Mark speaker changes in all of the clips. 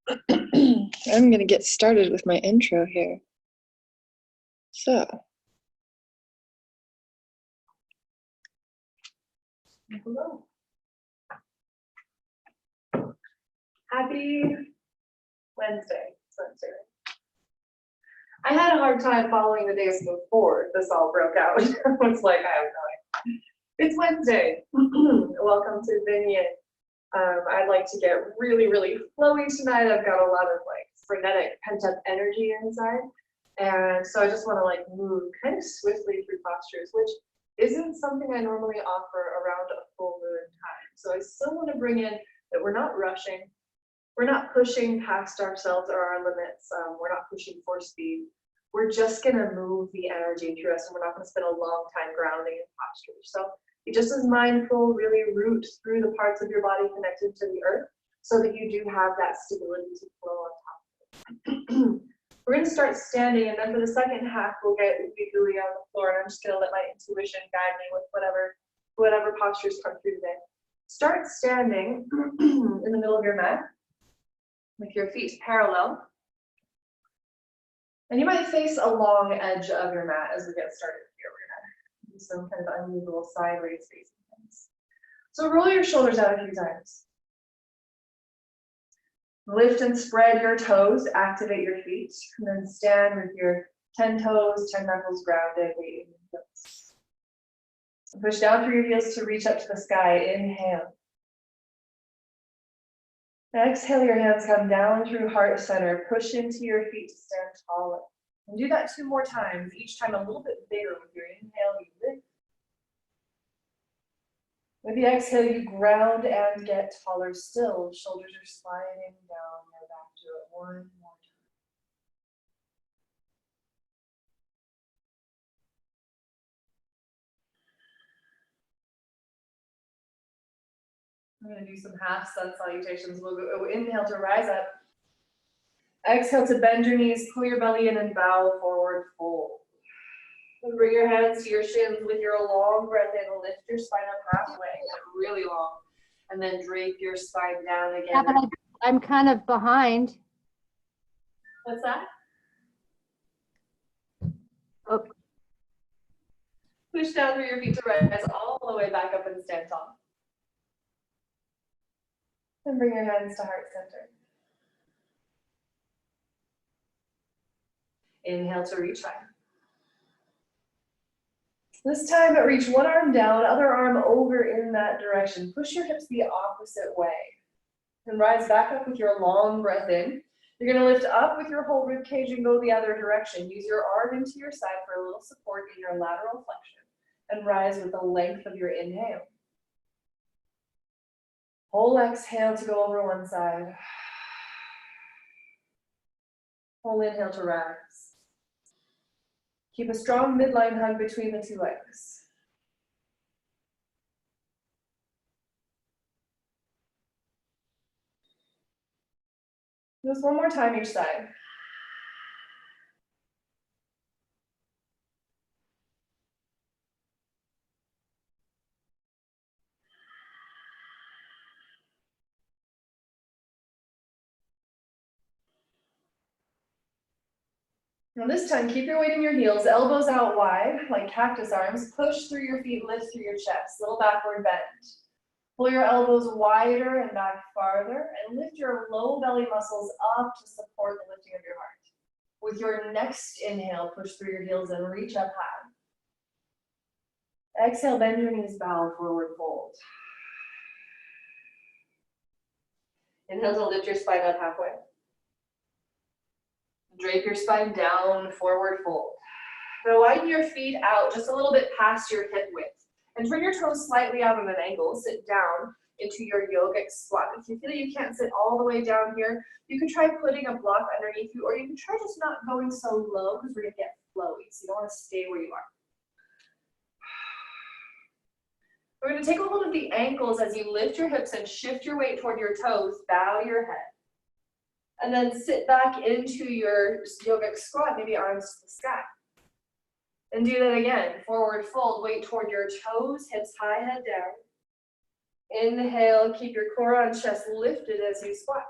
Speaker 1: I'm going to get started with my intro here. So,
Speaker 2: hello. Happy Wednesday. It's Wednesday. I had a hard time following the days before this all broke out. It's like, I have no idea. It's Wednesday. Welcome to Vignette. I'd like to get really, really flowy tonight. I've got a lot of like frenetic pent up energy inside. And so I just want to like move kind of swiftly through postures, which isn't something I normally offer around a full moon time. So I still want to bring in that we're not rushing. We're not pushing past ourselves or our limits. We're not pushing for speed. We're just going to move the energy through us, and we're not going to spend a long time grounding in posture. So be just as mindful, really root through the parts of your body connected to the earth so that you do have that stability to flow on top of it. We're going to start standing, and then for the second half, we'll get ooey-gooey on the floor, and I'm just going to let my intuition guide me with whatever postures come through today. Start standing in the middle of your mat with your feet parallel. And you might face a long edge of your mat as we get started here. We're going to do some kind of unusual sideways facing things. So roll your shoulders out a few times. Lift and spread your toes, activate your feet, and then stand with your 10 toes, 10 knuckles grounded, weight in your heels. Push down through your heels to reach up to the sky. Inhale. Exhale, your hands come down through heart center. Push into your feet to stand taller. And do that 2 more times, each time a little bit bigger. With your inhale, you lift. With the exhale, you ground and get taller still. Shoulders are sliding down your back. Do it 1 more time. I'm going to do some half sun salutations. We'll go inhale to rise up. Exhale to bend your knees, pull your belly in and bow forward, fold. And bring your hands to your shins with your long breath in. Lift your spine up halfway, get really long. And then drape your spine down again.
Speaker 3: Yeah, but I'm kind of behind.
Speaker 2: What's that?
Speaker 3: Oh.
Speaker 2: Push down through your feet to rise all the way back up and stand tall. And bring your hands to heart center. Inhale to reach high. This time, reach one arm down, other arm over in that direction. Push your hips the opposite way. And rise back up with your long breath in. You're going to lift up with your whole rib cage and go the other direction. Use your arm into your side for a little support in your lateral flexion. And rise with the length of your inhale. Whole exhale to go over one side. Whole inhale to rise. Keep a strong midline hug between the 2 legs. Just one more time each side. Now this time, keep your weight in your heels, elbows out wide, like cactus arms. Push through your feet, lift through your chest, little backward bend. Pull your elbows wider and back farther, and lift your low belly muscles up to support the lifting of your heart. With your next inhale, push through your heels and reach up high. Exhale, bend your knees, bow, forward fold. Inhale to lift your spine up halfway. Drape your spine down, forward fold. Now widen your feet out just a little bit past your hip width. And turn your toes slightly out at an angle. Sit down into your yogic squat. If you feel that you can't sit all the way down here, you can try putting a block underneath you, or you can try just not going so low because we're going to get flowy. So you don't want to stay where you are. We're going to take a hold of the ankles as you lift your hips and shift your weight toward your toes. Bow your head. And then sit back into your yogic squat, maybe arms to the sky. And do that again. Forward fold, weight toward your toes, hips high, head down. Inhale, keep your core on chest lifted as you squat.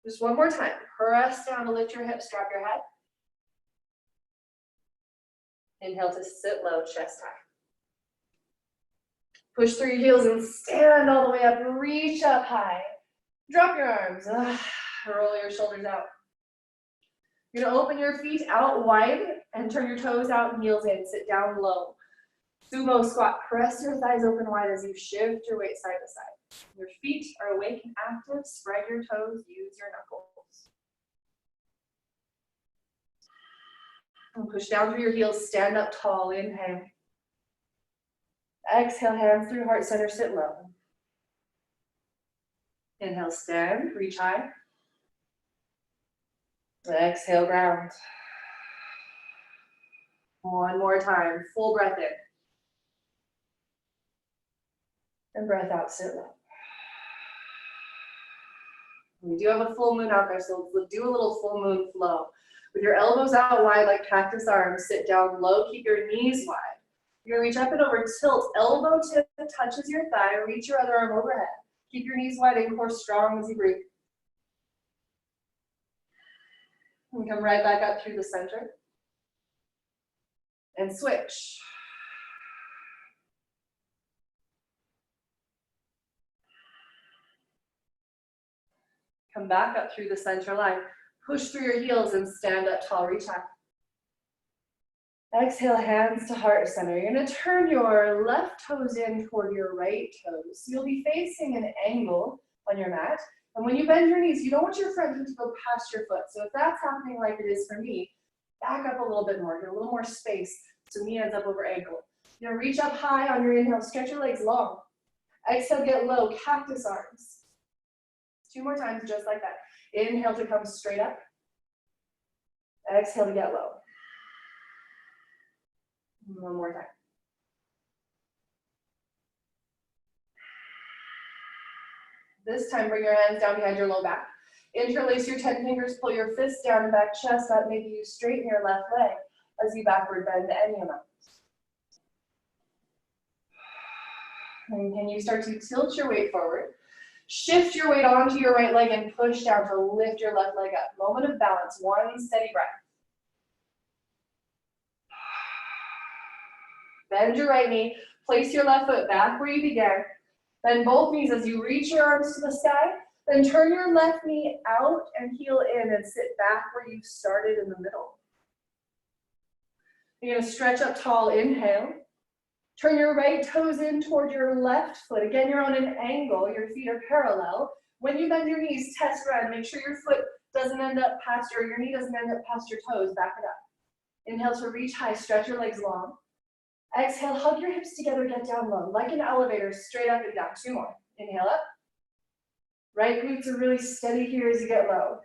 Speaker 2: Just one more time. Press down to lift your hips, drop your head. Inhale to sit low, chest high. Push through your heels and stand all the way up. Reach up high. Drop your arms. Roll your shoulders out. You're gonna open your feet out wide and turn your toes out and heels in. Sit down low. Sumo squat. Press your thighs open wide as you shift your weight side to side. Your feet are awake and active. Spread your toes. Use your knuckles. And push down through your heels. Stand up tall. Inhale. Exhale, hands through heart center. Sit low. Inhale, stand. Reach high. Exhale, ground. One more time. Full breath in. And breath out, sit low. We do have a full moon out there, so let's do a little full moon flow. With your elbows out wide like cactus arms, sit down low, keep your knees wide. You're gonna reach up and over, tilt, elbow tip touches your thigh, reach your other arm overhead. Keep your knees wide and core strong as you breathe. And come right back up through the center. And switch. Come back up through the center line. Push through your heels and stand up tall, reach high. Exhale, hands to heart center. You're gonna turn your left toes in toward your right toes. So you'll be facing an angle on your mat. And when you bend your knees, you don't want your front knee to go past your foot. So if that's happening like it is for me, back up a little bit more, get a little more space so knee ends up over ankle. You're gonna reach up high on your inhale, stretch your legs long. Exhale, get low, cactus arms. 2 more times, just like that. Inhale to come straight up. Exhale to get low. 1 more time. This time, bring your hands down behind your low back. Interlace your 10 fingers, pull your fists down and back, chest up. Maybe you straighten your left leg as you backward bend any amount. And can you start to tilt your weight forward? Shift your weight onto your right leg and push down to lift your left leg up. Moment of balance, 1 steady breath. Bend your right knee, place your left foot back where you began. Bend both knees as you reach your arms to the sky. Then turn your left knee out and heel in and sit back where you started in the middle. You're gonna stretch up tall, inhale. Turn your right toes in toward your left foot. Again, you're on an angle, your feet are parallel. When you bend your knees, test run. Make sure your foot doesn't end up past, or your knee doesn't end up past your toes. Back it up. Inhale to reach high, stretch your legs long. Exhale, hug your hips together, get down low. Like an elevator, straight up and down. 2 more. Inhale up. Right glutes are really steady here as you get low.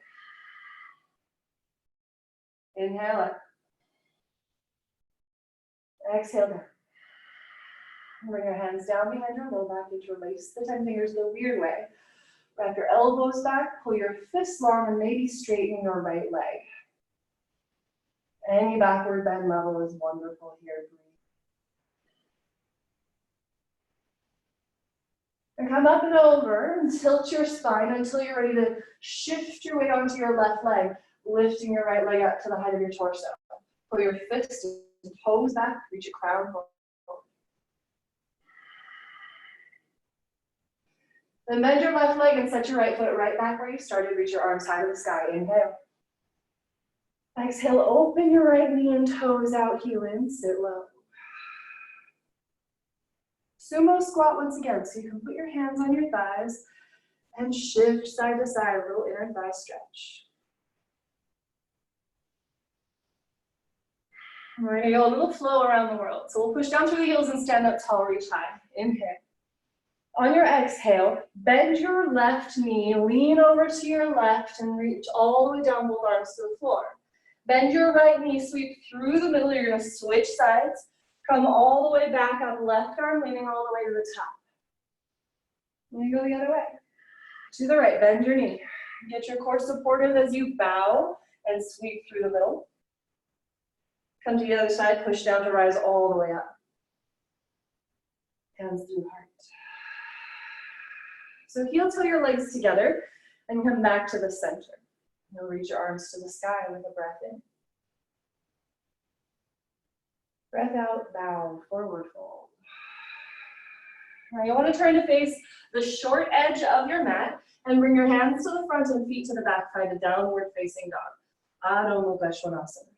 Speaker 2: Inhale up. Exhale down. Bring your hands down behind your low back, interlace the 10 fingers the weird way. Wrap your elbows back, pull your fists long, and maybe straighten your right leg. Any backward bend level is wonderful here. And come up and over and tilt your spine until you're ready to shift your weight onto your left leg, lifting your right leg up to the height of your torso. Pull your fists and toes back, reach a crown forward. Then bend your left leg and set your right foot right back where you started. Reach your arms high to the sky. Inhale. Exhale, open your right knee and toes out, heel in, sit low. Sumo squat once again, so you can put your hands on your thighs and shift side to side, a little inner thigh stretch. We're gonna go a little flow around the world. So we'll push down through the heels and stand up tall, reach high. Inhale. On your exhale, bend your left knee, lean over to your left and reach all the way down, both arms to the floor. Bend your right knee, sweep through the middle. You're gonna switch sides. Come all the way back up, left arm leaning all the way to the top. And you go the other way. To the right, bend your knee. Get your core supportive as you bow and sweep through the middle. Come to the other side, push down to rise all the way up. Hands through heart. So heel toe your legs together And come back to the center. You'll reach your arms to the sky with a breath in. Breath out, bow, forward fold. Now you want to turn to face the short edge of your mat and bring your hands to the front and feet to the back, find a downward facing dog. Adho Mukha Svanasana.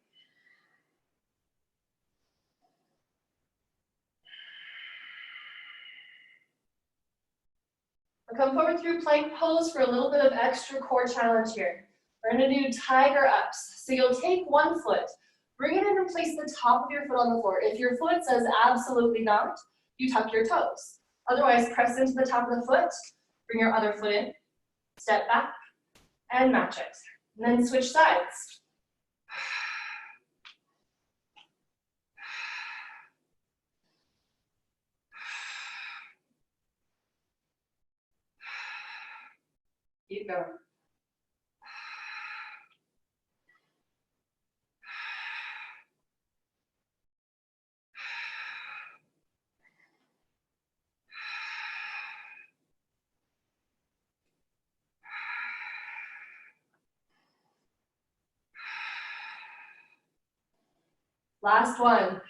Speaker 2: We'll come forward through plank pose for a little bit of extra core challenge here. We're going to do tiger ups. So you'll take one foot, bring it in and place the top of your foot on the floor. If your foot says absolutely not, you tuck your toes. Otherwise, press into the top of the foot, bring your other foot in, step back, and match it. And then switch sides. Keep going. Last one.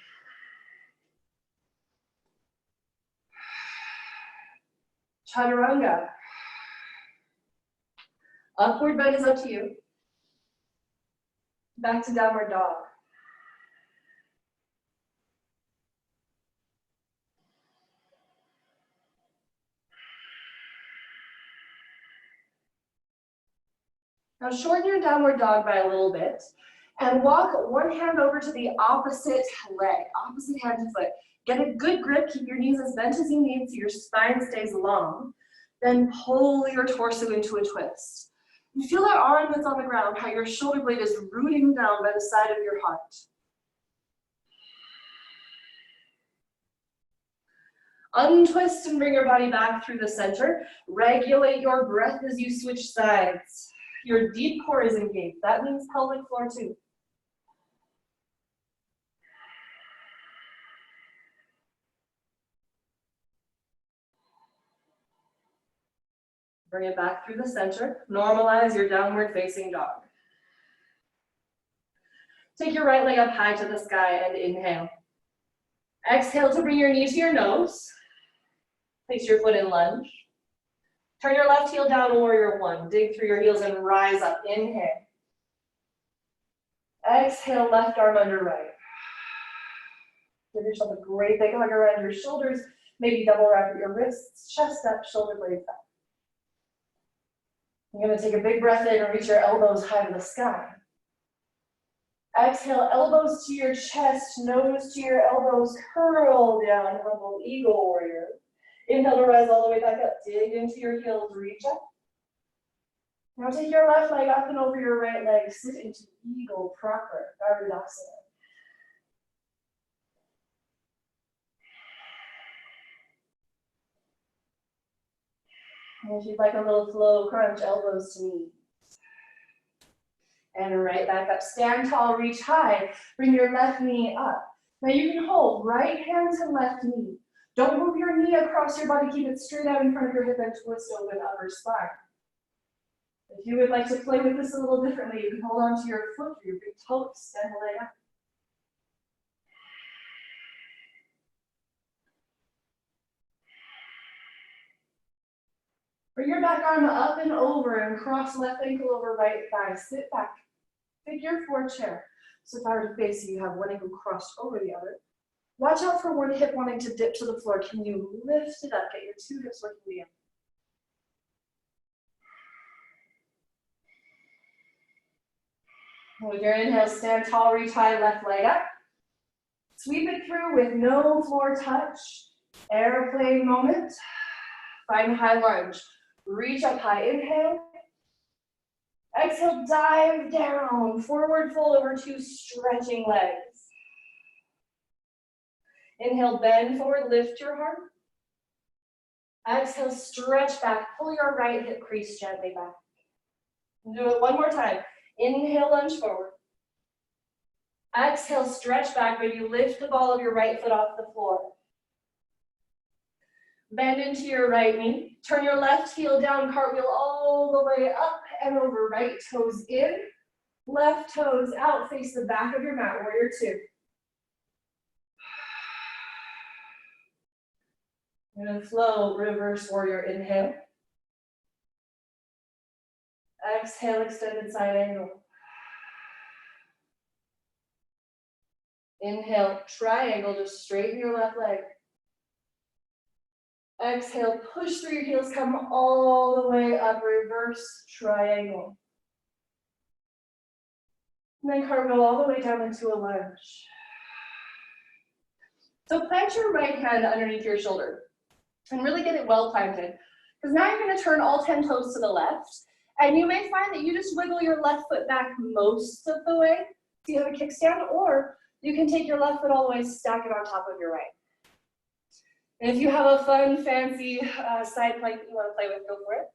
Speaker 2: Chaturanga. Upward bend is up to you. Back to downward dog. Now shorten your downward dog by a little bit and walk one hand over to the opposite leg, opposite hand to foot. Get a good grip, keep your knees as bent as you need so your spine stays long. Then pull your torso into a twist. You feel that arm that's on the ground, how your shoulder blade is rooting down by the side of your heart. Untwist and bring your body back through the center. Regulate your breath as you switch sides. Your deep core is engaged. That means pelvic floor too. Bring it back through the center. Normalize your downward facing dog. Take your right leg up high to the sky and inhale. Exhale to bring your knee to your nose. Place your foot in lunge. Turn your left heel down, warrior one. Dig through your heels and rise up. Inhale. Exhale, left arm under right. Give yourself a great big hug around your shoulders. Maybe double wrap your wrists, chest up, shoulder blades up. You're going to take a big breath in and reach your elbows high to the sky. Exhale, elbows to your chest, nose to your elbows, curl down, humble eagle warrior. Inhale to rise all the way back up, dig into your heels, reach up. Now take your left leg up and over your right leg, sit into eagle proper, Garudasana. And if you'd like a little flow crunch, elbows to knees. And right back up, stand tall, reach high, bring your left knee up. Now you can hold right hand to left knee. Don't move your knee across your body, keep it straight out in front of your hip and twist open upper spine. If you would like to play with this a little differently, you can hold on to your foot or your big toe, extend the leg up. Bring your back arm up and over and cross left ankle over right thigh. Sit back, figure four chair. So if I were to face you, you have one ankle crossed over the other. Watch out for one hip wanting to dip to the floor. Can you lift it up? Get your two hips working together. With your inhale, stand tall, reach high, left leg up. Sweep it through with no floor touch. Airplane moment. Find high lunge. Reach up high, inhale. Exhale, dive down. Forward fold over two stretching legs. Inhale, bend forward, lift your heart. Exhale, stretch back, pull your right hip crease gently back. Do it one more time. Inhale, lunge forward. Exhale, stretch back, maybe lift the ball of your right foot off the floor. Bend into your right knee. Turn your left heel down, cartwheel all the way up and over. Right toes in, left toes out. Face the back of your mat, warrior two. You're gonna flow, reverse warrior, inhale. Exhale, extended side angle. Inhale, triangle, just straighten your left leg. Exhale, push through your heels, come all the way up, reverse triangle. And then cartwheel all the way down into a lunge. So plant your right hand underneath your shoulder and really get it well planted. Because now you're going to turn all 10 toes to the left. And you may find that you just wiggle your left foot back most of the way. So you have a kickstand, or you can take your left foot all the way, stack it on top of your right. And if you have a fun, fancy side plank that you want to play with, go for it.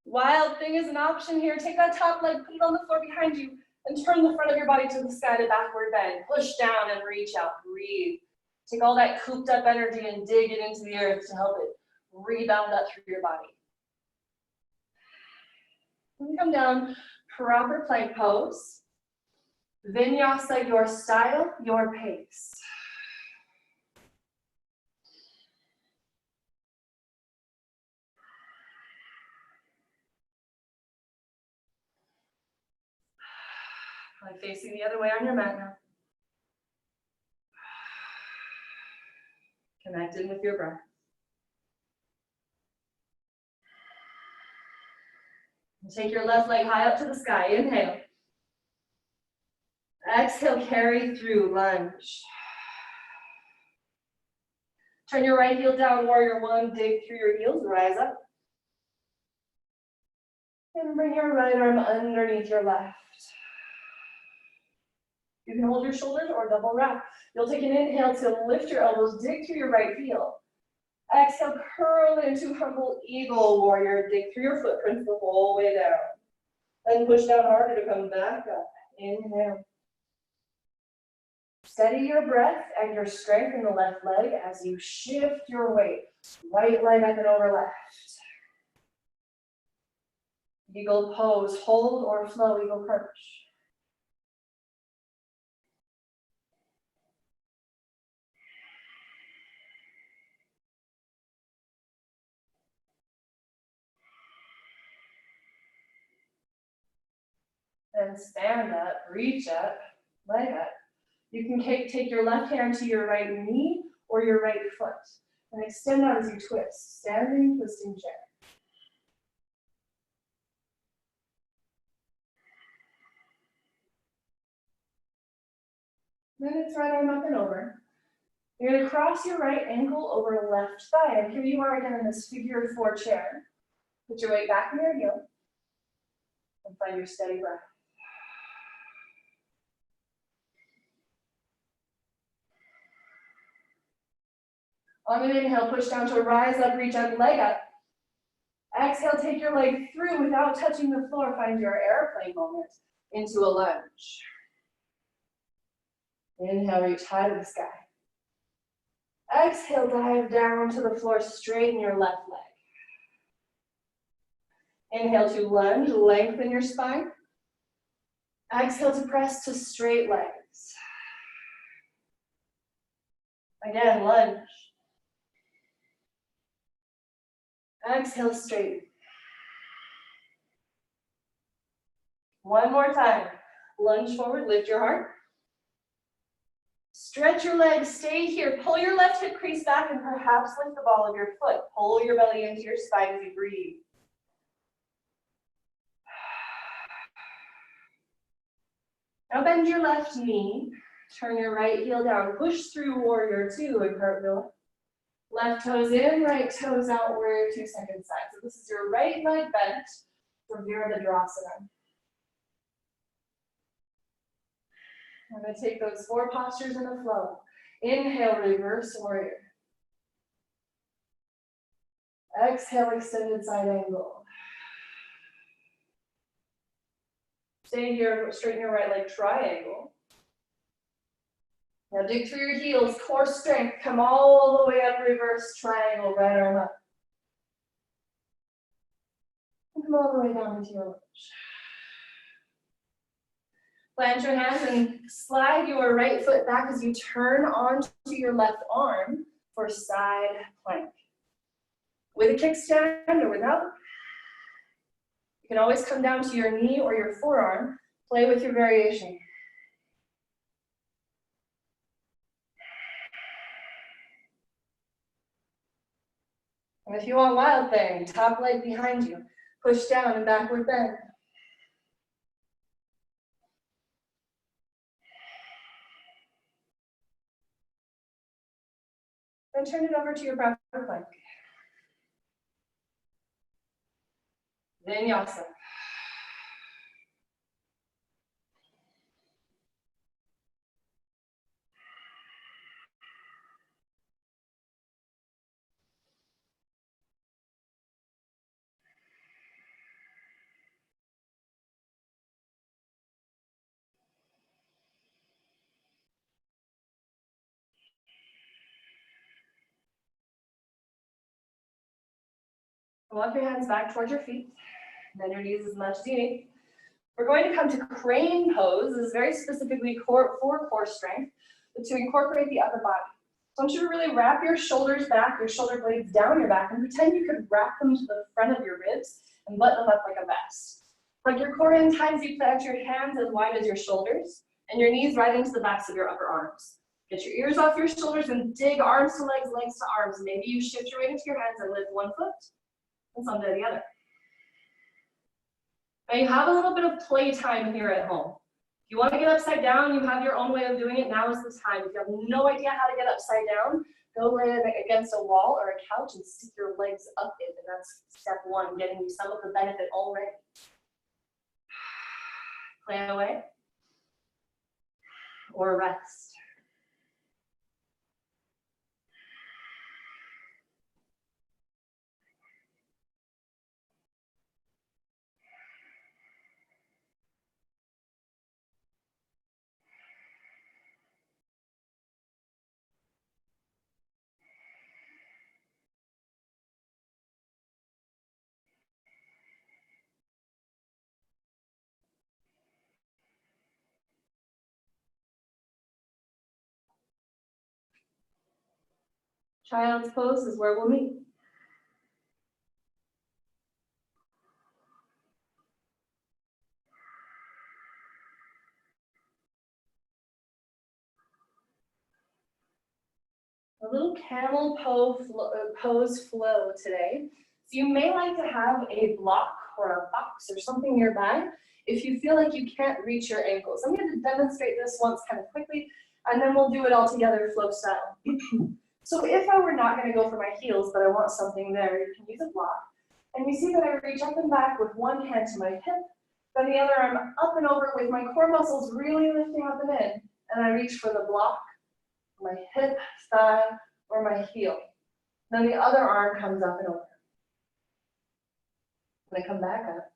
Speaker 2: Wild thing is an option here. Take that top leg, put it on the floor behind you, and turn the front of your body to the sky to backward bend. Push down and reach out, breathe. Take all that cooped up energy and dig it into the earth to help it rebound up through your body. And come down, proper plank pose. Vinyasa, your style, your pace. Facing the other way on your mat now. Connected with your breath. And take your left leg high up to the sky. Inhale. Exhale, carry through, lunge. Turn your right heel down, warrior one, dig through your heels, rise up. And bring your right arm underneath your left. You can hold your shoulders or double wrap. You'll take an inhale to lift your elbows, dig through your right heel. Exhale, curl into humble eagle, warrior. Dig through your footprints the whole way down. Then push down harder to come back up. Inhale. Steady your breath and your strength in the left leg as you shift your weight. Right leg up and over left. Eagle pose, hold or flow, eagle perch. Then stand up, reach up, leg up. You can take your left hand to your right knee or your right foot and extend out as you twist, standing, twisting chair. Then it's right arm up and over. You're going to cross your right ankle over left thigh, and here you are again in this figure four chair. Put your weight back in your heel and find your steady breath. On an inhale, push down to rise up, reach up, leg up. Exhale, take your leg through without touching the floor. Find your airplane moment into a lunge. Inhale, reach high to the sky. Exhale, dive down to the floor, straighten your left leg. Inhale to lunge, lengthen your spine. Exhale to press to straight legs. Again, lunge. Exhale, straighten. One more time. Lunge forward, lift your heart. Stretch your legs, stay here. Pull your left hip crease back and perhaps lift the ball of your foot. Pull your belly into your spine as you breathe. Now bend your left knee. Turn your right heel down. Push through warrior two and cartwheel. Left toes in, right toes out, warrior two, second side. So this is your right leg bent for Virabhadrasana. I'm going to take those four postures in a flow. Inhale, reverse warrior. Exhale, extended side angle. Stay here, straighten your right leg, triangle. Now dig through your heels, core strength, come all the way up, reverse triangle, right arm up. And come all the way down into your lunge. Plant your hands and slide your right foot back as you turn onto your left arm for side plank. With a kickstand or without, you can always come down to your knee or your forearm. Play with your variation. And if you want wild thing, top leg behind you, push down and backward bend. Then turn it over to your backward plank. Vinyasa. Walk your hands back towards your feet. Bend your knees as much as you need. We're going to come to crane pose. This is very specifically for core strength, but to incorporate the upper body. So I want you to really wrap your shoulders back, your shoulder blades down your back, and pretend you could wrap them to the front of your ribs and button them up like a vest. Plug your core in times you plant your hands as wide as your shoulders, and your knees right into the backs of your upper arms. Get your ears off your shoulders and dig arms to legs, legs to arms. Maybe you shift your weight into your hands and lift one foot and someday the other. Now you have a little bit of play time here at home. If you want to get upside down, you have your own way of doing it. Now is the time. If you have no idea how to get upside down, go lay against a wall or a couch and stick your legs up in. And that's step one, getting you some of the benefit already. Play away or rest. Child's pose is where we'll meet. A little camel pose flow today. So you may like to have a block or a box or something nearby if you feel like you can't reach your ankles. I'm going to demonstrate this once kind of quickly, and then we'll do it all together flow style. So if I were not going to go for my heels, but I want something there, you can use a block. And you see that I reach up and back with one hand to my hip, then the other arm up and over with my core muscles really lifting up and in, and I reach for the block, my hip, thigh, or my heel. Then the other arm comes up and over. And I come back up,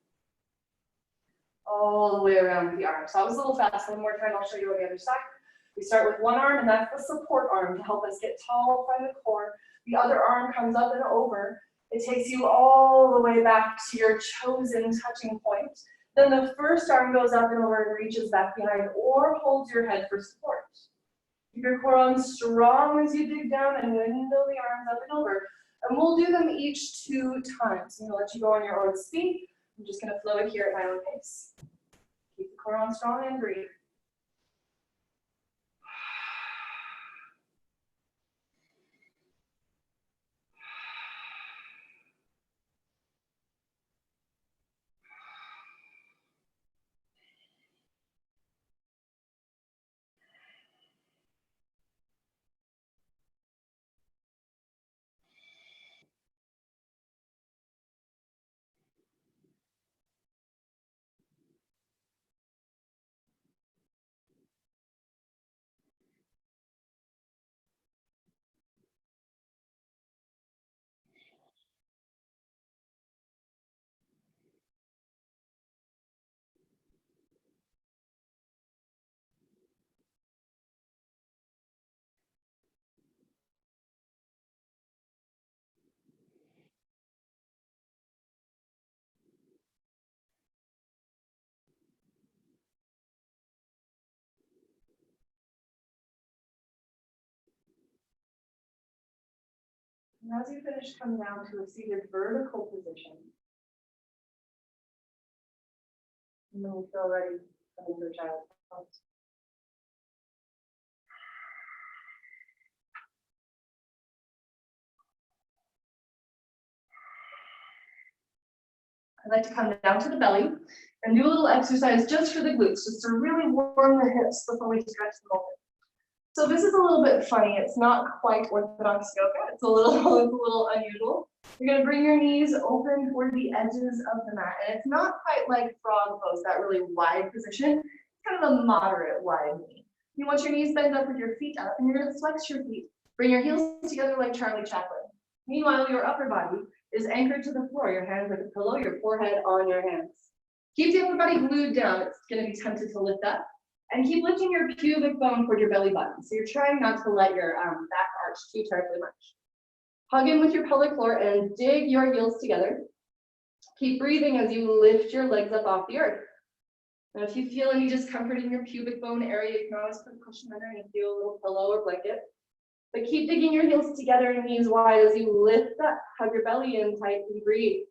Speaker 2: all the way around with the arm. So I was a little fast, one more time, I'll show you on the other side. We start with one arm, and that's the support arm to help us get tall by the core. The other arm comes up and over. It takes you all the way back to your chosen touching point. Then the first arm goes up and over and reaches back behind or holds your head for support. Keep your core on strong as you dig down and window the arms up and over. And we'll do them each 2 times. I'm going to let you go on your own speed. I'm just going to flow it here at my own pace. Keep the core on strong and breathe. And as you finish, come down to a seated vertical position. And then we feel ready to come into a child's pose. I'd like to come down to the belly and do a little exercise just for the glutes, just to really warm the hips before we stretch them open. So this is a little bit funny. It's not quite orthodox yoga. It's a little unusual. You're going to bring your knees open toward the edges of the mat. And it's not quite like frog pose, that really wide position. It's kind of a moderate wide knee. You want your knees bent up with your feet up, and you're going to flex your feet. Bring your heels together like Charlie Chaplin. Meanwhile, your upper body is anchored to the floor. Your hands like a pillow, your forehead on your hands. Keep the upper body glued down. It's going to be tempted to lift up. And keep lifting your pubic bone toward your belly button. So you're trying not to let your back arch too terribly much. Hug in with your pelvic floor and dig your heels together. Keep breathing as you lift your legs up off the earth. Now, if you feel any discomfort in your pubic bone area, you can always put a cushion under and feel a little pillow or blanket. But keep digging your heels together and knees wide as you lift up. Hug your belly in tight and breathe.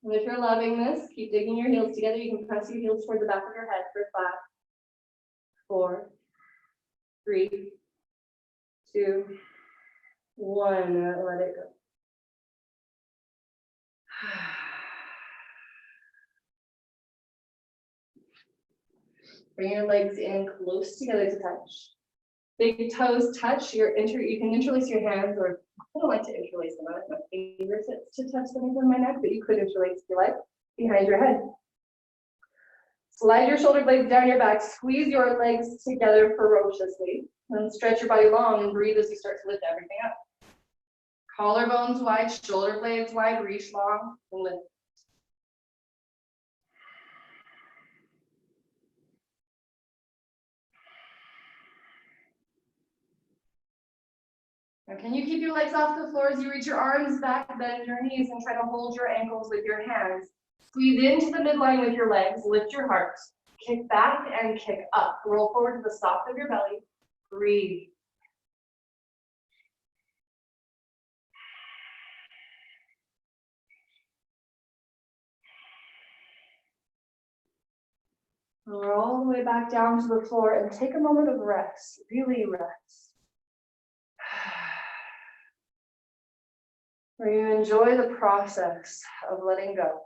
Speaker 2: And if you're loving this, keep digging your heels together. You can press your heels toward the back of your head for 5, 4, 3, 2, 1. Let it go. Bring your legs in close together to touch. Big toes touch. You can interlace your hands, or I don't like to interlace them. I like my fingertips to touch the nape of my neck, but you could interlace if you like, behind your head. Slide your shoulder blades down your back. Squeeze your legs together ferociously. Then stretch your body long and breathe as you start to lift everything up. Collarbones wide, shoulder blades wide, reach long, and lift. Now, can you keep your legs off the floor as you reach your arms back, bend your knees, and try to hold your ankles with your hands? Squeeze into the midline with your legs, lift your heart. Kick back and kick up. Roll forward to the soft of your belly. Breathe. Roll all the way back down to the floor and take a moment of rest. Really rest. Where you enjoy the process of letting go.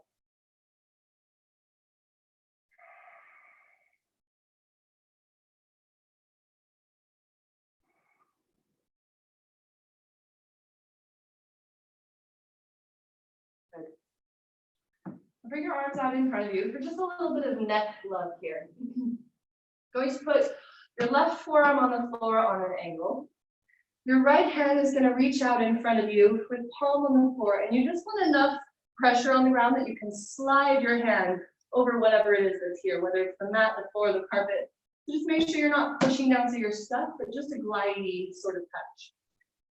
Speaker 2: Good. Bring your arms out in front of you for just a little bit of neck love here. Going to put your left forearm on the floor on an angle. Your right hand is going to reach out in front of you with palm on the floor, and you just want enough pressure on the ground that you can slide your hand over whatever it is that's here, whether it's the mat, the floor, the carpet. Just make sure you're not pushing down so you're stuck, but just a glidey sort of touch.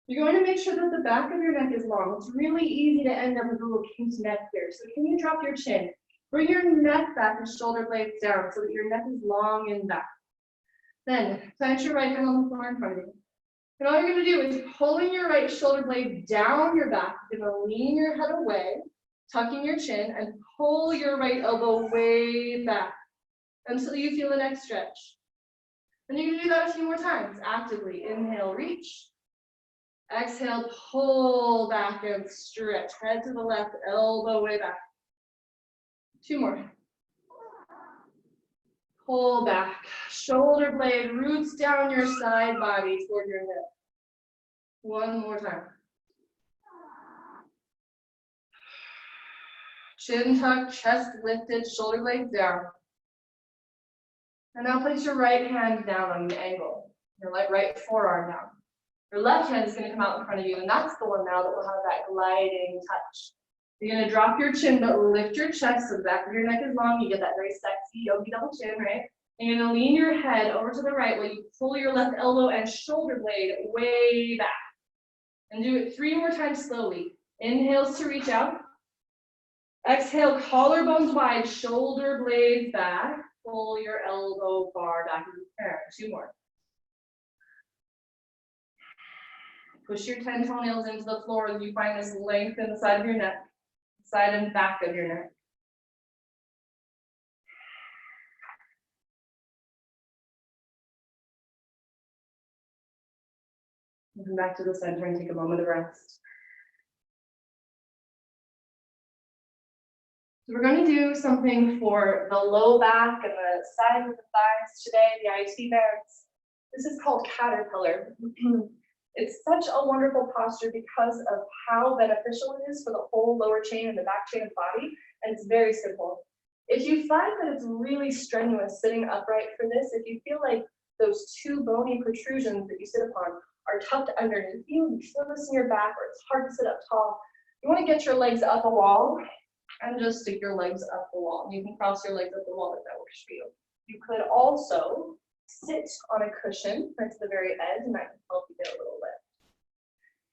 Speaker 2: You're going to make sure that the back of your neck is long. It's really easy to end up with a little kinked neck here. So can you drop your chin? Bring your neck back and shoulder blades down so that your neck is long and back. Then plant your right hand on the floor in front of you. And all you're going to do is pulling your right shoulder blade down your back. You're going to lean your head away, tucking your chin, and pull your right elbow way back until you feel the neck stretch. And you can do that a few more times actively. Inhale, reach. Exhale, pull back and stretch. Head to the left, elbow way back. 2 more. Pull back. Shoulder blade roots down your side body toward your hip. 1 more time. Chin tucked, chest lifted, shoulder blades down. And now place your right hand down on the angle. Your right forearm down. Your left hand is going to come out in front of you, and that's the one now that will have that gliding touch. You're going to drop your chin, but lift your chest so the back of your neck is long. You get that very sexy yogi double chin, right? And you're going to lean your head over to the right while you pull your left elbow and shoulder blade way back. And do it 3 more times slowly. Inhales to reach out. Exhale, collarbones wide, shoulder blades back. Pull your elbow far back into the chair. 2 more. Push your 10 toenails into the floor and you find this length in the side of your neck, side and back of your neck. Come back to the center and take a moment of rest. So we're going to do something for the low back and the side of the thighs today, the IT bands. This is called caterpillar. It's such a wonderful posture because of how beneficial it is for the whole lower chain and the back chain of the body, and it's very simple. If you find that it's really strenuous sitting upright for this, if you feel like those two bony protrusions that you sit upon are tucked underneath you, you feel this in your back, or it's hard to sit up tall, you want to get your legs up a wall and just stick your legs up the wall. You can cross your legs up the wall if that works for you. You could also sit on a cushion right to the very edge, and that can help you get a little lift.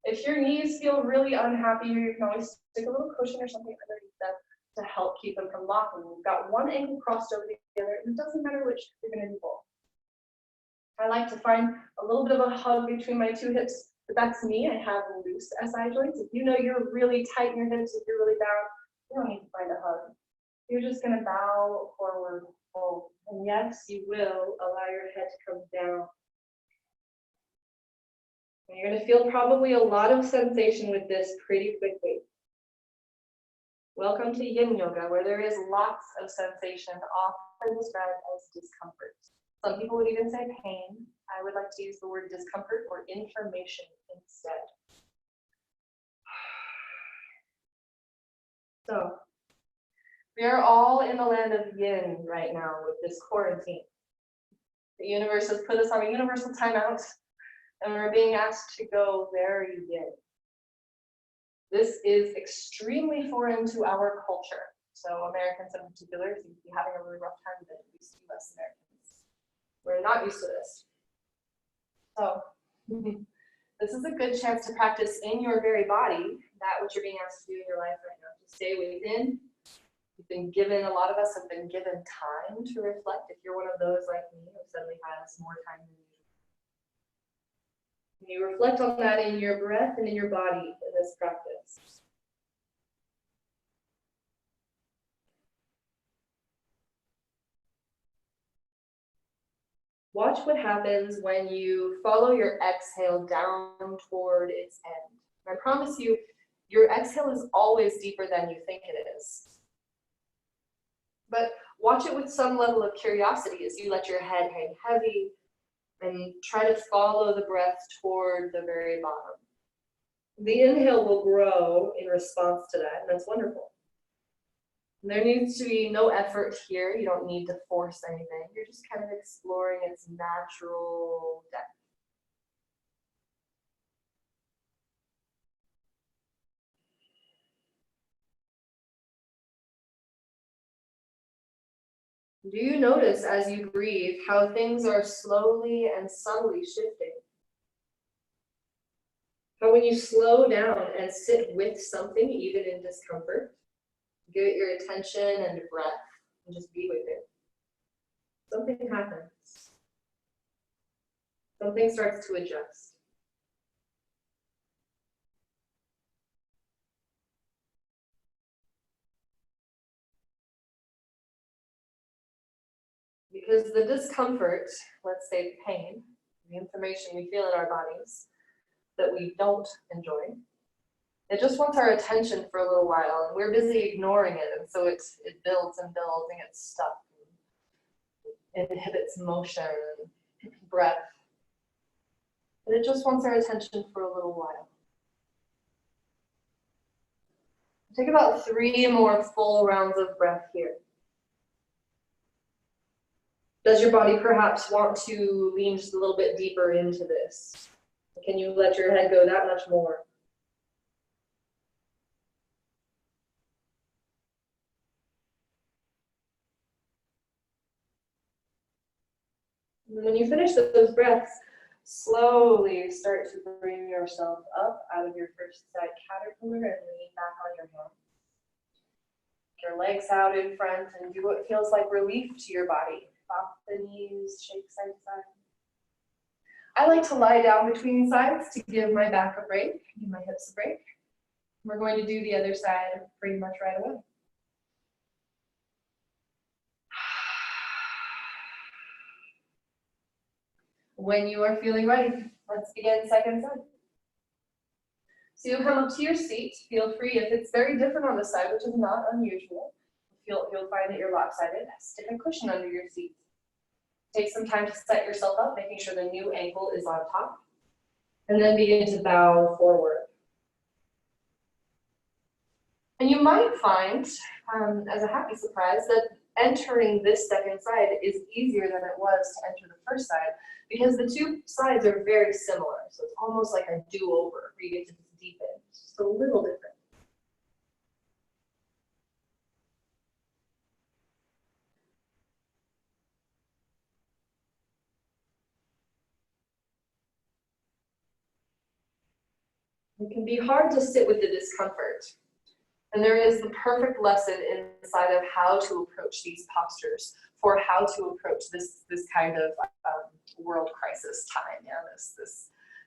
Speaker 2: If your knees feel really unhappy, you can always stick a little cushion or something underneath them to help keep them from locking. You've got one ankle crossed over the other, and it doesn't matter which, you're going to do both. I like to find a little bit of a hug between my two hips, but that's me. I have loose SI joints. If you know you're really tight in your hips, if you're really bound, you don't need to find a hug. You're just going to bow forward, fold. And yes, you will allow your head to come down. And you're going to feel probably a lot of sensation with this pretty quickly. Welcome to Yin Yoga, where there is lots of sensation, often described as discomfort. Some people would even say pain. I would like to use the word discomfort or information instead. So, we are all in the land of yin right now with this quarantine. The universe has put us on a universal timeout, and we're being asked to go very yin. This is extremely foreign to our culture. So Americans in particular seem to be having a really rough time with it, at least US Americans. We're not used to this. So this is a good chance to practice in your very body that which you're being asked to do in your life right now. To stay within. You've been given, a lot of us have been given time to reflect. If you're one of those like me who suddenly has more time than usual. You reflect on that in your breath and in your body in this practice. Watch what happens when you follow your exhale down toward its end. I promise you, your exhale is always deeper than you think it is. But watch it with some level of curiosity as you let your head hang heavy and try to follow the breath toward the very bottom. The inhale will grow in response to that, and that's wonderful. And there needs to be no effort here. You don't need to force anything. You're just kind of exploring its natural depth. Do you notice as you breathe how things are slowly and subtly shifting? How when you slow down and sit with something, even in discomfort, give it your attention and breath and just be with it. Something happens. Something starts to adjust. Because the discomfort, let's say pain, the information we feel in our bodies that we don't enjoy, it just wants our attention for a little while, and we're busy ignoring it, and so it builds and builds and gets stuck. It inhibits motion, breath, and it just wants our attention for a little while. Take about 3 more full rounds of breath here. Does your body perhaps want to lean just a little bit deeper into this? Can you let your head go that much more? And when you finish those breaths, slowly start to bring yourself up out of your first side caterpillar and lean back on your hands. Your legs out in front and do what feels like relief to your body. Pop the knees, shake side to side. I like to lie down between sides to give my back a break, give my hips a break. We're going to do the other side pretty much right away. When you are feeling ready, let's begin second side. So you'll come up to your seat. Feel free, if it's very different on the side, which is not unusual, you'll find that you're lopsided, stick a cushion under your seat. Take some time to set yourself up, making sure the new ankle is on top. And then begin to bow forward. And you might find, as a happy surprise, that entering this second side is easier than it was to enter the first side, because the two sides are very similar. So it's almost like a do-over where you get to deepen, just a little different. It can be hard to sit with the discomfort. And there is the perfect lesson inside of how to approach these postures, for how to approach this kind of world crisis time. Yeah,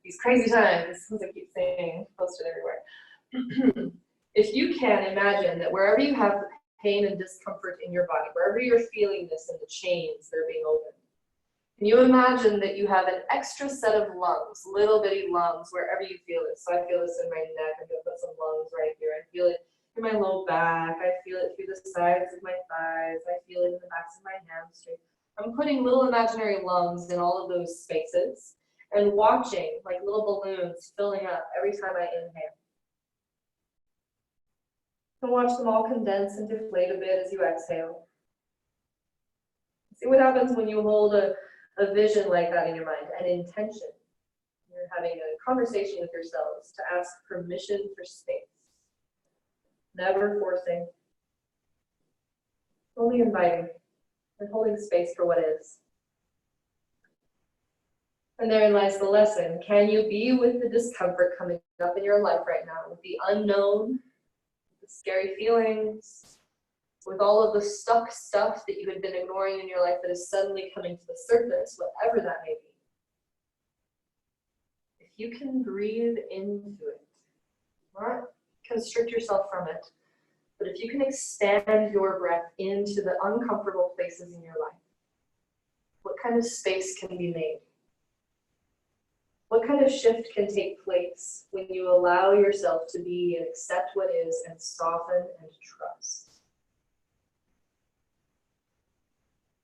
Speaker 2: these crazy times, as I keep saying, posted everywhere. If you can imagine that wherever you have pain and discomfort in your body, wherever you're feeling this in the chains that are being opened, can you imagine that you have an extra set of lungs, little bitty lungs, wherever you feel it? So I feel this in my neck. I'm going to put some lungs right here. I feel it in my low back. I feel it through the sides of my thighs. I feel it in the backs of my hamstring. I'm putting little imaginary lungs in all of those spaces and watching like little balloons filling up every time I inhale. And watch them all condense and deflate a bit as you exhale. See what happens when you hold a vision like that in your mind, an intention. You're having a conversation with yourselves to ask permission for space. Never forcing, only inviting and holding space for what is. And therein lies the lesson. Can you be with the discomfort coming up in your life right now, with the unknown, the scary feelings, with all of the stuck stuff that you had been ignoring in your life that is suddenly coming to the surface, whatever that may be. If you can breathe into it, not constrict yourself from it, but if you can extend your breath into the uncomfortable places in your life, what kind of space can be made? What kind of shift can take place when you allow yourself to be and accept what is and soften and trust?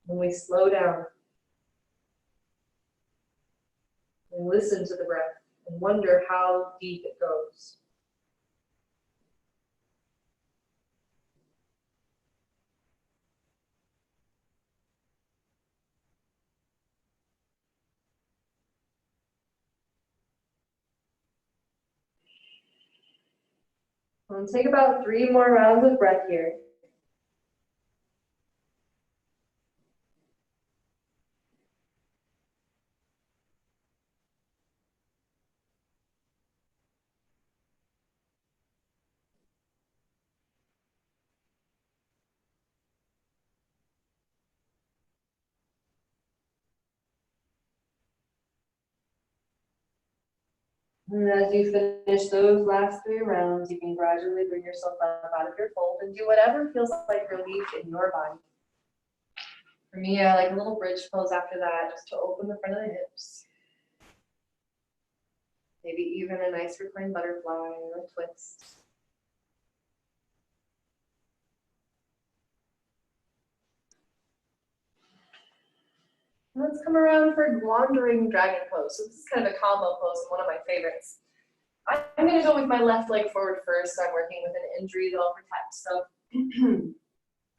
Speaker 2: When we slow down and listen to the breath and wonder how deep it goes. We'll take about 3 more rounds of breath here. And as you finish those last 3 rounds, you can gradually bring yourself up out of your fold and do whatever feels like relief in your body. For me, I like a little bridge pose after that, just to open the front of the hips. Maybe even a nice reclined butterfly or a twist. Let's come around for wandering dragon pose. So this is kind of a combo pose and one of my favorites. I'm going to go with my left leg forward first. I'm working with an injury that I'll protect. So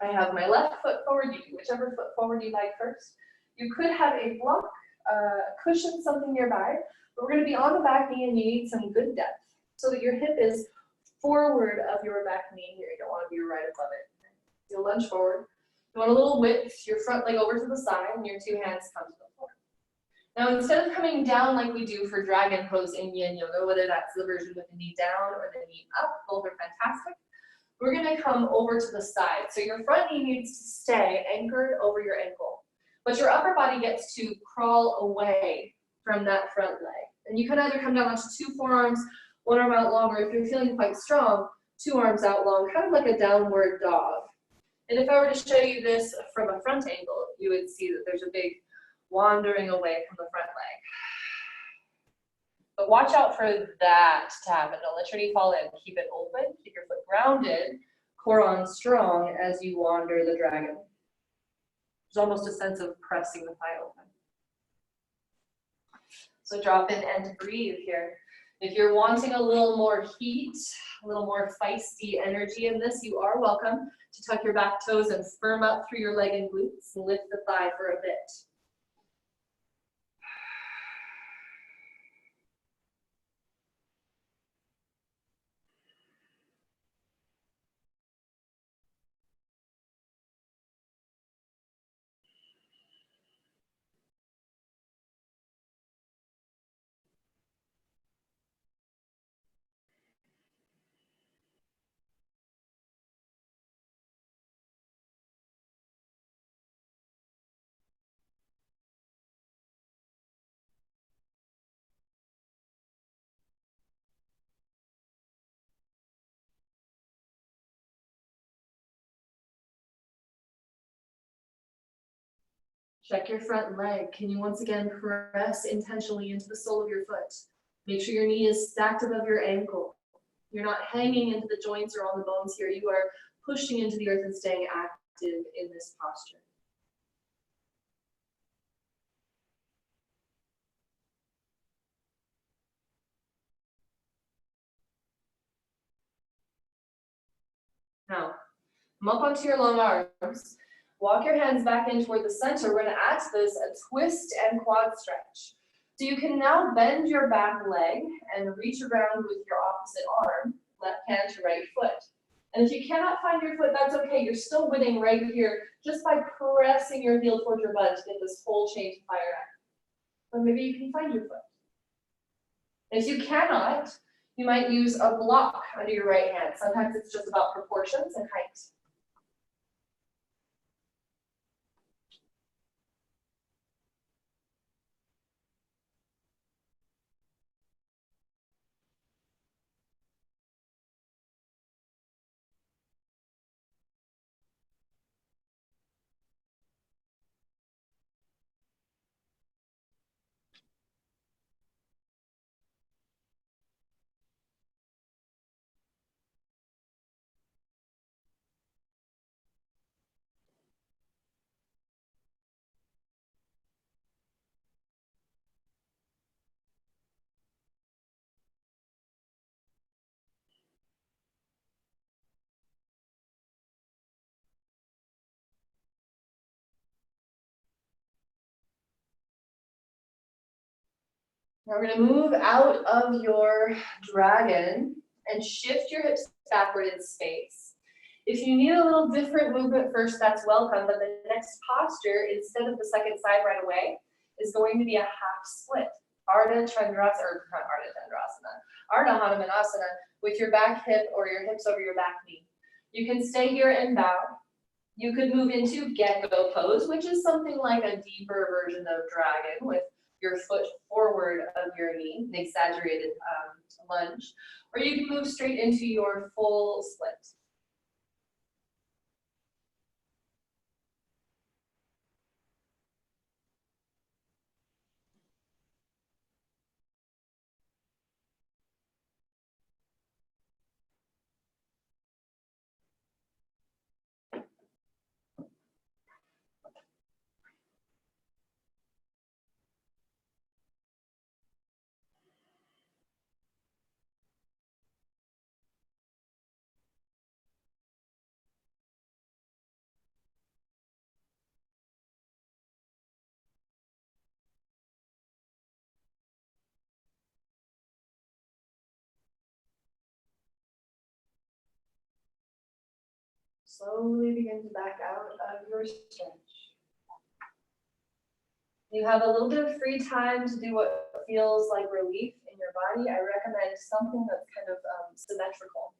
Speaker 2: I have my left foot forward. You do whichever foot forward you like first. You could have a block, a cushion, something nearby. But we're going to be on the back knee and you need some good depth so that your hip is forward of your back knee here. You don't want to be right above it. You'll lunge forward. You want a little width, your front leg over to the side and your 2 hands come to the floor. Now, instead of coming down like we do for dragon pose in yin yoga, whether that's the version with the knee down or the knee up, both are fantastic. We're going to come over to the side. So your front knee needs to stay anchored over your ankle, but your upper body gets to crawl away from that front leg. And you can either come down onto two forearms, one arm out long, or if you're feeling quite strong, two arms out long, kind of like a downward dog. And if I were to show you this from a front angle, you would see that there's a big wandering away from the front leg. But watch out for that to happen. Don't let your knee fall in. Keep it open, keep your foot grounded, core on strong as you wander the dragon. There's almost a sense of pressing the thigh open. So drop in and breathe here. If you're wanting a little more heat, a little more feisty energy in this, you are welcome to tuck your back toes and firm up through your leg and glutes and lift the thigh for a bit. Check your front leg. Can you once again press intentionally into the sole of your foot? Make sure your knee is stacked above your ankle. You're not hanging into the joints or on the bones here. You are pushing into the earth and staying active in this posture. Now, come up onto your long arms. Walk your hands back in toward the center. We're going to add to this a twist and quad stretch. So you can now bend your back leg and reach around with your opposite arm, left hand to right foot. And if you cannot find your foot, that's okay. You're still winning right here just by pressing your heel towards your butt to get this whole change of fire act. But maybe you can find your foot. If you cannot, you might use a block under your right hand. Sometimes it's just about proportions and height. Now we're going to move out of your dragon and shift your hips backward in space. If you need a little different movement first, that's welcome, but the next posture, instead of the second side right away, is going to be a half split. Ardha Chandrasana, or not Ardha Chandrasana, Ardha Hanumanasana, with your back hip or your hips over your back knee. You can stay here and bow. You could move into gecko pose, which is something like a deeper version of dragon with your foot forward of your knee, an exaggerated lunge, or you can move straight into your full split. Slowly begin to back out of your stretch. You have a little bit of free time to do what feels like relief in your body. I recommend something that's kind of symmetrical.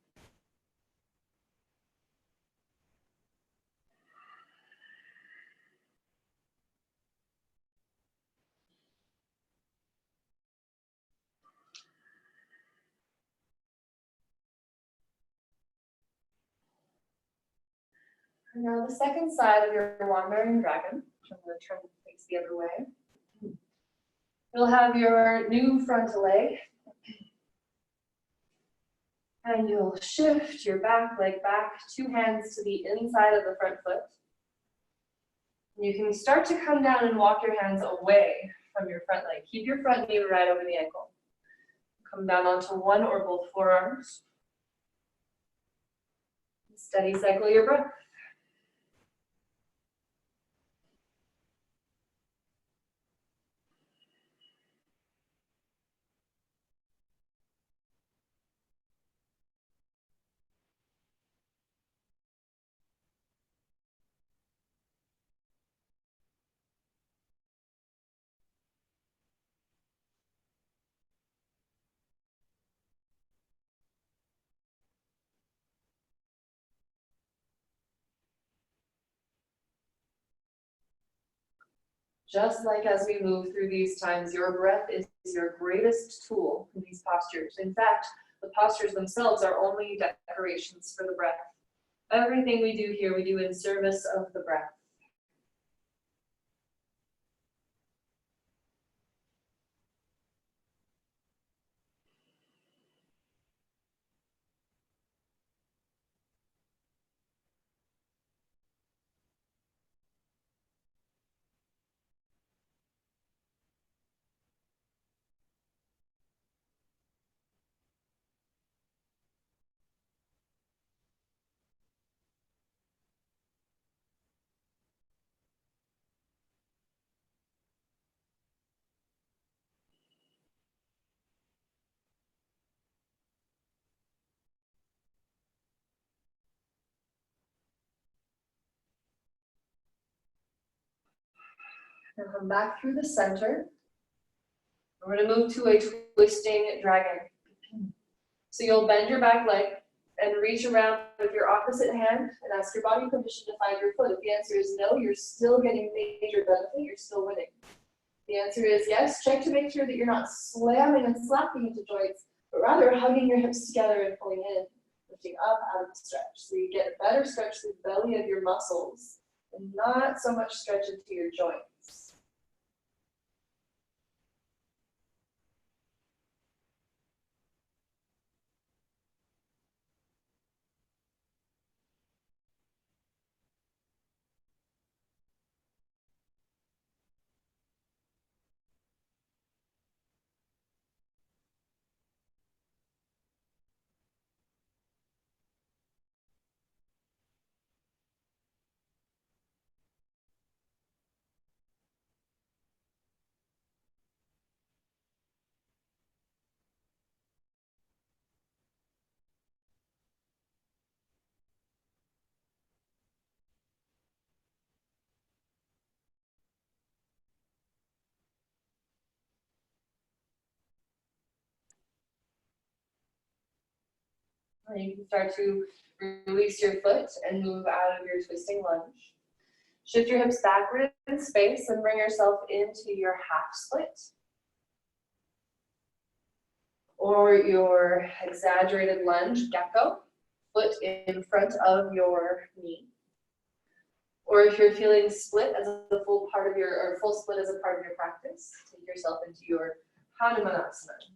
Speaker 2: And now the second side of your wandering dragon, which I'm going to turn the face the other way. You'll have your new front leg. And you'll shift your back leg back, 2 hands to the inside of the front foot. And you can start to come down and walk your hands away from your front leg. Keep your front knee right over the ankle. Come down onto one or both forearms. Steady cycle your breath. Just like as we move through these times, your breath is your greatest tool in these postures. In fact, the postures themselves are only decorations for the breath. Everything we do here, we do in service of the breath. Now come back through the center. We're going to move to a twisting dragon. So you'll bend your back leg and reach around with your opposite hand and ask your body permission to find your foot. If the answer is no, you're still getting major benefit, you're still winning. The answer is yes, check to make sure that you're not slamming and slapping into joints, but rather hugging your hips together and pulling in, lifting up out of the stretch. So you get a better stretch through the belly of your muscles and not so much stretch into your joints. And you can start to release your foot and move out of your twisting lunge. Shift your hips backward in space and bring yourself into your half split. Or your exaggerated lunge, gecko, foot in front of your knee. Or if you're feeling split as a full part of your, or full split as a part of your practice, take yourself into your Hanumanasana.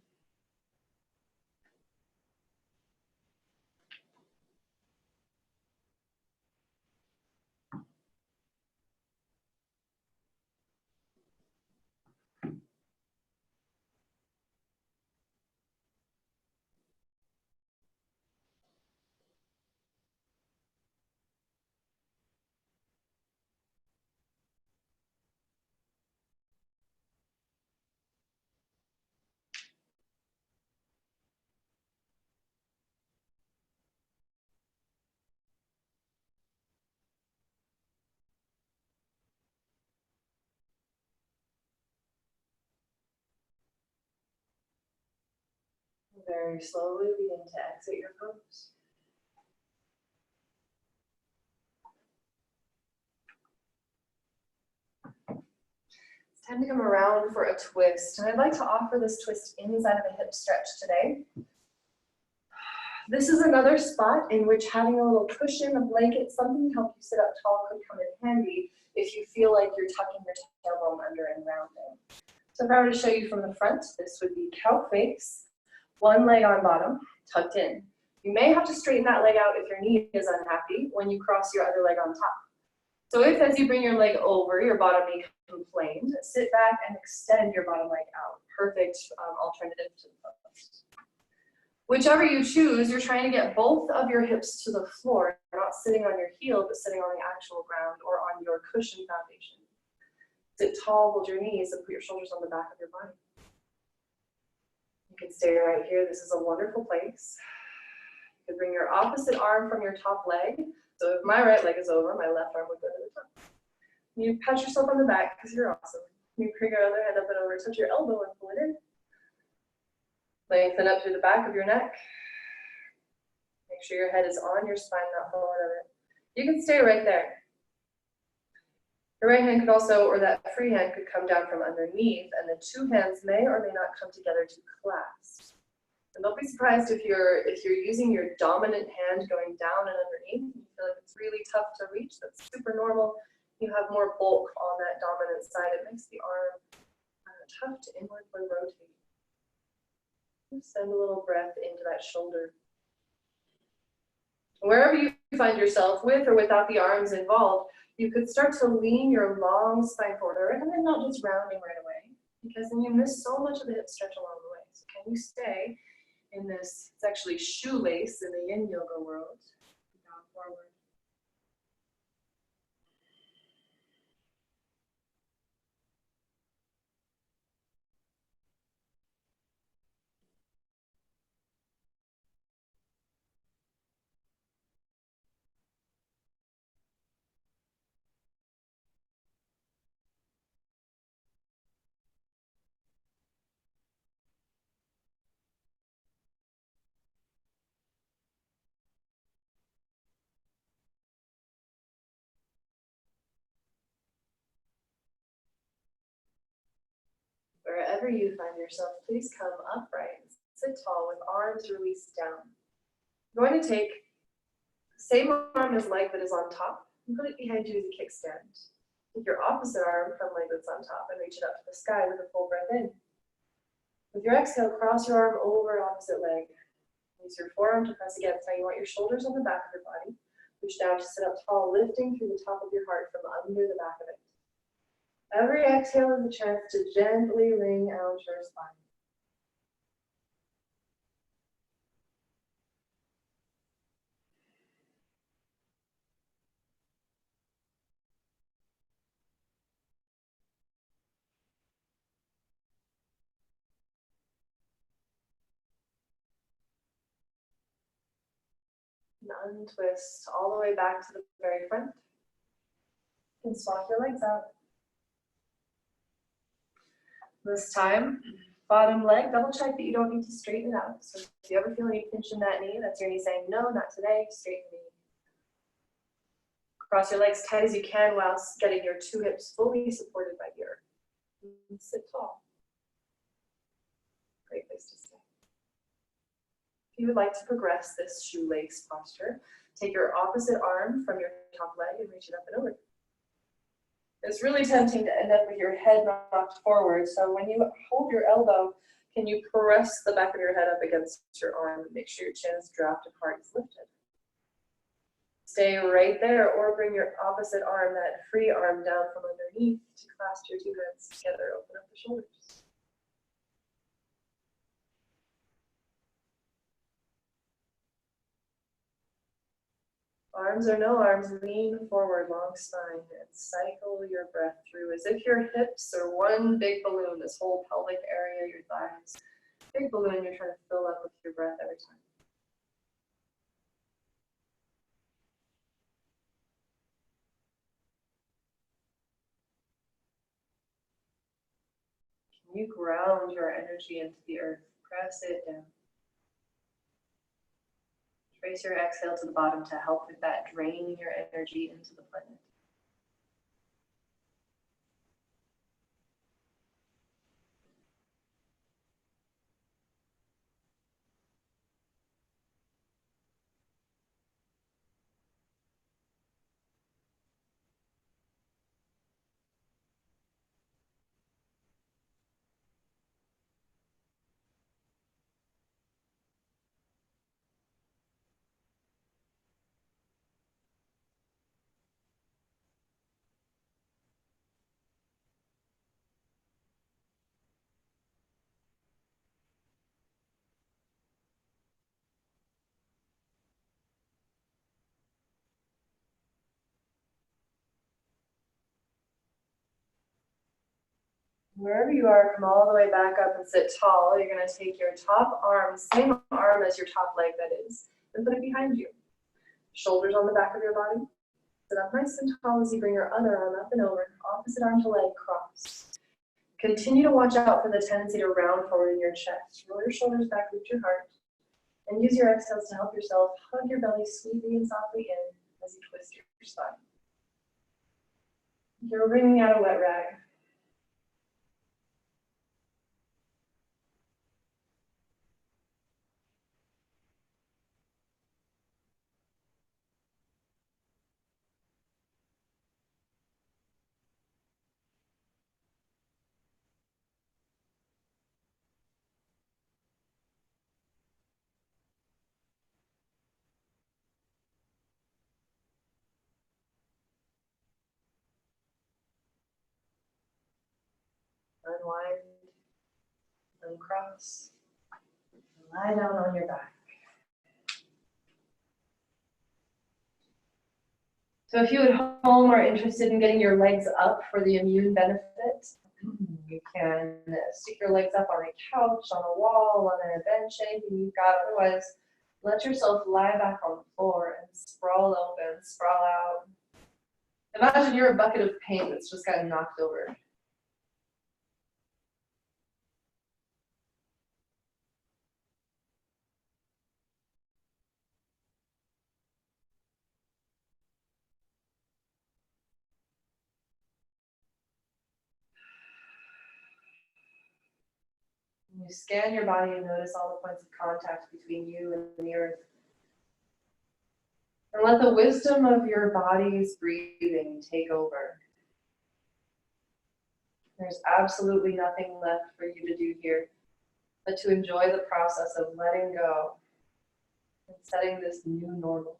Speaker 2: Very slowly begin to exit your pose. It's time to come around for a twist. And I'd like to offer this twist inside of a hip stretch today. This is another spot in which having a little cushion, a blanket, something to help you sit up tall could come in handy if you feel like you're tucking your tailbone under and rounding. So if I were to show you from the front, this would be cow face, one leg on bottom, tucked in. You may have to straighten that leg out if your knee is unhappy when you cross your other leg on top. So if as you bring your leg over, your bottom knee complained, sit back and extend your bottom leg out. Perfect alternative to the front. Whichever you choose, you're trying to get both of your hips to the floor, not sitting on your heel, but sitting on the actual ground or on your cushion foundation. Sit tall, hold your knees, and put your shoulders on the back of your body. You can stay right here. This is a wonderful place. You can bring your opposite arm from your top leg. So if my right leg is over, my left arm would go to the top. You pat yourself on the back because you're awesome. You bring your other hand up and over, touch your elbow and pull it in. Lengthen up through the back of your neck. Make sure your head is on your spine, not forward of it. You can stay right there. Your right hand could also, or that free hand could come down from underneath, and the two hands may or may not come together to clasp. And don't be surprised if you're using your dominant hand going down and underneath, you feel like it's really tough to reach. That's super normal. You have more bulk on that dominant side. It makes the arm tough to inwardly rotate. Send a little breath into that shoulder. Wherever you find yourself, with or without the arms involved, you could start to lean your long spine forward, and then not just rounding right away, because then you miss so much of the hip stretch along the way. So can you stay in this? It's actually shoelace in the yin yoga world. Down forward. Wherever you find yourself, please come upright. Sit tall with arms released down. I'm going to take the same arm as leg that is on top and put it behind you as a kickstand. Take your opposite arm from leg that's on top and reach it up to the sky with a full breath in. With your exhale, cross your arm over opposite leg. Use your forearm to press against. Now you want your shoulders on the back of your body. Reach down to sit up tall, lifting through the top of your heart from under the back of it. Every exhale is a chance to gently wring out your spine. And untwist all the way back to the very front. And swap your legs out. This time, bottom leg, double check that you don't need to straighten it out. So if you ever feel any pinch in that knee, that's your knee saying, no, not today, straighten the knee. Cross your legs tight as you can while getting your two hips fully supported by the earth. And sit tall. Great place to stay. If you would like to progress this shoelace posture, take your opposite arm from your top leg and reach it up and over. It's really tempting to end up with your head knocked forward. So when you hold your elbow, can you press the back of your head up against your arm and make sure your chin is dropped and heart is lifted. Stay right there, or bring your opposite arm, that free arm, down from underneath to clasp your two hands together. Open up the shoulders. Arms or no arms, lean forward, long spine, and cycle your breath through as if your hips are one big balloon, this whole pelvic area, your thighs. Big balloon you're trying to fill up with your breath every time. Can you ground your energy into the earth? Press it down. Trace your exhale to the bottom to help with that draining your energy into the planet. Wherever you are, come all the way back up and sit tall. You're gonna take your top arm, same arm as your top leg that is, and put it behind you. Shoulders on the back of your body. Sit up nice and tall as you bring your other arm up and over, opposite arm to leg cross. Continue to watch out for the tendency to round forward in your chest. Roll your shoulders back, lift your heart, and use your exhales to help yourself hug your belly sweetly and softly in as you twist your spine. You're wringing out a wet rag. Unwind, uncross, and lie down on your back. So if you at home are interested in getting your legs up for the immune benefit, you can stick your legs up on a couch, on a wall, on a bench, anything you've got. Otherwise, let yourself lie back on the floor and sprawl open, sprawl out. Imagine you're a bucket of paint that's just gotten knocked over. You scan your body and notice all the points of contact between you and the earth. And let the wisdom of your body's breathing take over. There's absolutely nothing left for you to do here but to enjoy the process of letting go and setting this new normal.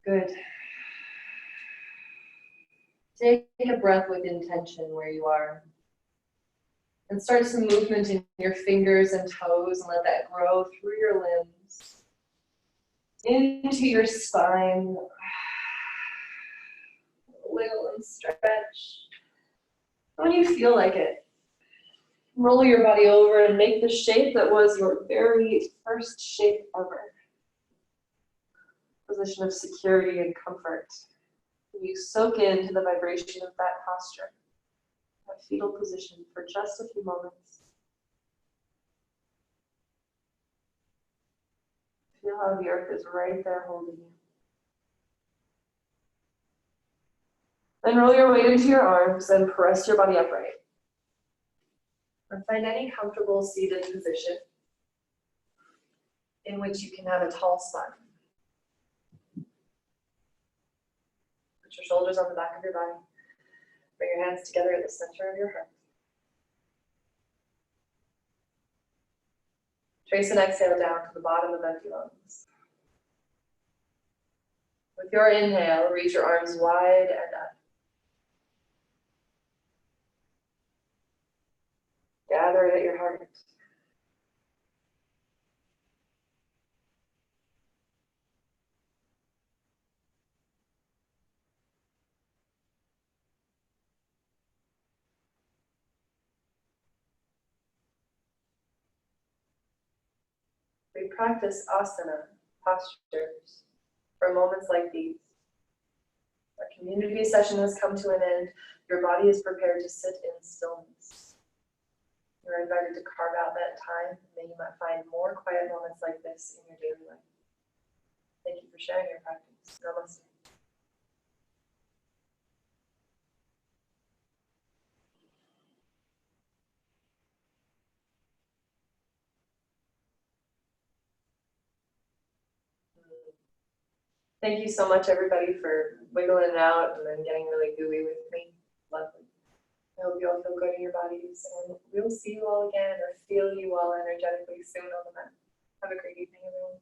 Speaker 2: Good. Take a breath with intention where you are. And start some movement in your fingers and toes and let that grow through your limbs, into your spine. Wiggle and stretch. When you feel like it, roll your body over and make the shape that was your very first shape ever. Position of security and comfort. You soak into the vibration of that posture. a fetal position for just a few moments. Feel how the earth is right there holding you. Then roll your weight into your arms and press your body upright. And find any comfortable seated position in which you can have a tall spine. Put your shoulders on the back of your body. Bring your hands together at the center of your heart. Trace an exhale down to the bottom of empty lungs. With your inhale, reach your arms wide and up. Gather it at your heart. We practice asana postures for moments like these. Our community session has come to an end. Your body is prepared to sit in stillness. You're invited to carve out that time, and then you might find more quiet moments like this in your daily life. Thank you for sharing your practice. Namaste. Thank you so much, everybody, for wiggling it out and then getting really gooey with me. Lovely. I hope you all feel good in your bodies, and we'll see you all again or feel you all energetically soon on the mat. Have a great evening, everyone.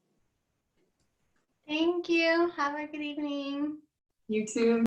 Speaker 4: Thank you. Have a good evening.
Speaker 2: You too.